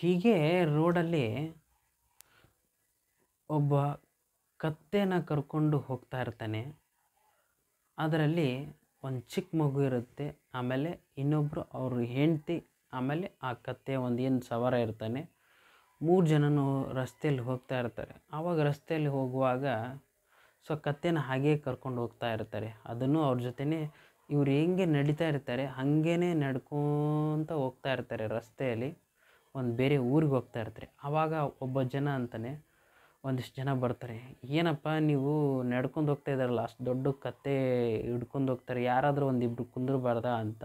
ಹೀಗೆ ರೋಡಲ್ಲಿ ಒಬ್ಬ ಕತ್ತೆನ ಕರ್ಕೊಂಡು ಹೋಗ್ತಾ ಇರ್ತಾನೆ. ಅದರಲ್ಲಿ ಒಂದು ಚಿಕ್ಕ ಮಗು ಇರುತ್ತೆ, ಆಮೇಲೆ ಇನ್ನೊಬ್ಬರು ಅವ್ರ ಹೆಂಡತಿ, ಆಮೇಲೆ ಆ ಕತ್ತೆ ಒಂದು ಏನು ಸವಾರ ಇರ್ತಾನೆ. 3 ಜನನು ರಸ್ತೆಯಲ್ಲಿ ಹೋಗ್ತಾ ಇರ್ತಾರೆ. ಆವಾಗ ರಸ್ತೆಯಲ್ಲಿ ಹೋಗುವಾಗ ಕತ್ತೆನ ಹಾಗೇ ಕರ್ಕೊಂಡು ಹೋಗ್ತಾ ಇರ್ತಾರೆ. ಅದನ್ನು ಅವ್ರ ಜೊತೆನೇ ಇವ್ರು ಹೆಂಗೆ ನಡೀತಾ ಇರ್ತಾರೆ ಹಾಗೇ ನಡ್ಕೊತ ಹೋಗ್ತಾ ಇರ್ತಾರೆ. ರಸ್ತೆಯಲ್ಲಿ ಒಂದು ಬೇರೆ ಊರಿಗೆ ಹೋಗ್ತಾ ಇರ್ತಾರೆ. ಆವಾಗ ಒಬ್ಬ ಜನ ಅಂತಾನೆ, ಒಂದಿಷ್ಟು ಜನ ಬರ್ತಾರೆ, ಏನಪ್ಪ ನೀವು ನಡ್ಕೊಂಡು ಹೋಗ್ತಾ ಇದ್ದಾರಲ್ಲ, ಅಷ್ಟು ದೊಡ್ಡ ಕತ್ತೆ ಹಿಡ್ಕೊಂಡು ಹೋಗ್ತಾರೆ, ಯಾರಾದರೂ ಒಂದಿಬ್ಬರು ಕುಂದ್ರಬಾರ್ದಾ ಅಂತ.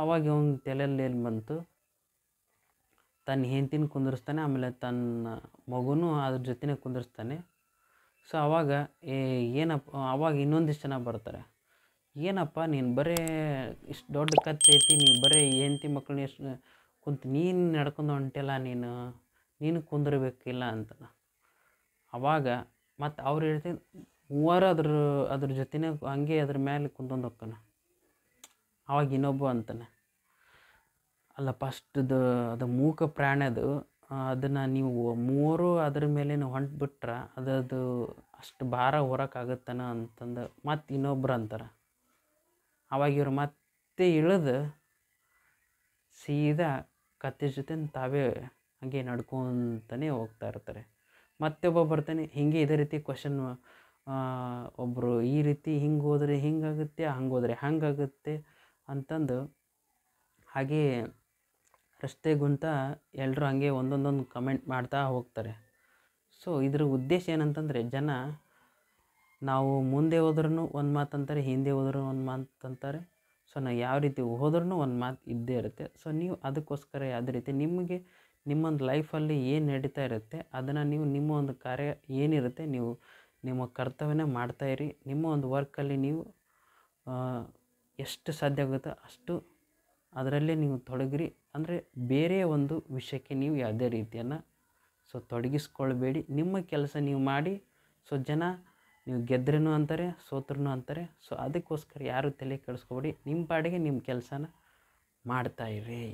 ಅವಾಗ ಅವ್ನ ತಲೆಯಲ್ಲಿ ಏನು ಬಂತು, ತನ್ನ ಹೆಂಡ್ತಿನ ಕುಂದಿರಿಸ್ತಾನೆ, ಆಮೇಲೆ ತನ್ನ ಮಗುನೂ ಅದ್ರ ಜೊತೆನೇ ಕುಂದಿರಿಸ್ತಾನೆ. ಆವಾಗ ಏನಪ್ಪ, ಆವಾಗ ಇನ್ನೊಂದಿಷ್ಟು ಜನ ಬರ್ತಾರೆ, ಏನಪ್ಪ ನೀನು ಬರೇ ಇಷ್ಟು ದೊಡ್ಡ ಕತ್ತೆ ಐತಿ, ನೀವು ಬರೀ ಹೆಂಡ್ತಿ ಮಕ್ಕಳನ್ನ ಎಷ್ಟು ಕುಂತು ನೀನು ನಡ್ಕೊಂಡು ಹೊಂಟಿಲ್ಲ, ನೀನು ಕುಂದಿರ್ಬೇಕಿಲ್ಲ ಅಂತ. ಆವಾಗ ಮತ್ತು ಅವ್ರು ಹೇಳ್ತೀನಿ, ಮೂವರು ಅದ್ರ ಜೊತೆನೇ ಹಂಗೆ ಅದ್ರ ಮೇಲೆ ಕುಂತ್ಕೊಂಡು ಹೋಗ್ತಾನೆ. ಆವಾಗ ಇನ್ನೊಬ್ಬ ಅಂತಾನೆ, ಅಲ್ಲಪ್ಪ ಅದು ಮೂಕ ಪ್ರಾಣಿ ಅದನ್ನು ನೀವು ಮೂವರು ಅದ್ರ ಮೇಲೆ ಹೊಂಟ್ಬಿಟ್ರೆ ಅದು ಅಷ್ಟು ಭಾರ ಹೊರಕ್ಕಾಗುತ್ತಾನ ಅಂತಂದು ಮತ್ತು ಇನ್ನೊಬ್ರು ಅಂತಾರೆ. ಆವಾಗ ಇವ್ರು ಮತ್ತೆ ಇಳಿದು ಸೀದಾ ಕತ್ತೆ ಜೊತೆ ತಾವೇ ಹಾಗೆ ನಡ್ಕೊತಾನೆ ಹೋಗ್ತಾ ಇರ್ತಾರೆ. ಮತ್ತೊಬ್ಬ ಬರ್ತಾನೆ, ಹೀಗೆ ಇದೇ ರೀತಿ ಕ್ವಶನ್, ಒಬ್ಬರು ಈ ರೀತಿ ಹಿಂಗೆ ಹೋದರೆ ಹಿಂಗಾಗುತ್ತೆ, ಹಂಗೆ ಹೋದರೆ ಹಂಗಾಗುತ್ತೆ ಅಂತಂದು ಹಾಗೇ ರಸ್ತೆಗುಂತ ಎಲ್ಲರೂ ಹಾಗೆ ಒಂದೊಂದೊಂದು ಕಮೆಂಟ್ ಮಾಡ್ತಾ ಹೋಗ್ತಾರೆ. ಇದ್ರ ಉದ್ದೇಶ ಏನಂತಂದರೆ, ಜನ ನಾವು ಮುಂದೆ ಹೋದ್ರೂ ಒಂದು ಮಾತು ಅಂತಾರೆ, ಹಿಂದೆ ಹೋದ್ರೂ ಒಂದು ಮಾತು ಅಂತಾರೆ. ನಾವು ಯಾವ ರೀತಿ ಹೋದ್ರೂ ಒಂದು ಮಾತು ಇದ್ದೇ ಇರುತ್ತೆ. ನೀವು ಅದಕ್ಕೋಸ್ಕರ ಯಾವುದೇ ರೀತಿ ನಿಮಗೆ ನಿಮ್ಮೊಂದು ಲೈಫಲ್ಲಿ ಏನು ನಡೀತಾ ಇರುತ್ತೆ ಅದನ್ನು ನೀವು ನಿಮ್ಮ ಒಂದು ಕಾರ್ಯ ಏನಿರುತ್ತೆ ನೀವು ನಿಮ್ಮ ಕರ್ತವ್ಯನ ಮಾಡ್ತಾಯಿರಿ. ನಿಮ್ಮ ಒಂದು ವರ್ಕಲ್ಲಿ ನೀವು ಎಷ್ಟು ಸಾಧ್ಯ ಆಗುತ್ತೋ ಅಷ್ಟು ಅದರಲ್ಲೇ ನೀವು ತೊಡಗಿರಿ. ಅಂದರೆ ಬೇರೆ ಒಂದು ವಿಷಯಕ್ಕೆ ನೀವು ಯಾವುದೇ ರೀತಿಯನ್ನು ತೊಡಗಿಸ್ಕೊಳ್ಬೇಡಿ. ನಿಮ್ಮ ಕೆಲಸ ನೀವು ಮಾಡಿ. ಜನ ನೀವು ಗೆದ್ರೂ ಅಂತಾರೆ, ಸೋತ್ರೂ ಅಂತಾರೆ. ಅದಕ್ಕೋಸ್ಕರ ಯಾರು ತಲೆ ಕೆಡಿಸ್ಕೊಬೇಡಿ. ನಿಮ್ಮ ಪಾಡಿಗೆ ನಿಮ್ಮ ಕೆಲಸನ ಮಾಡ್ತಾಯಿರಿ.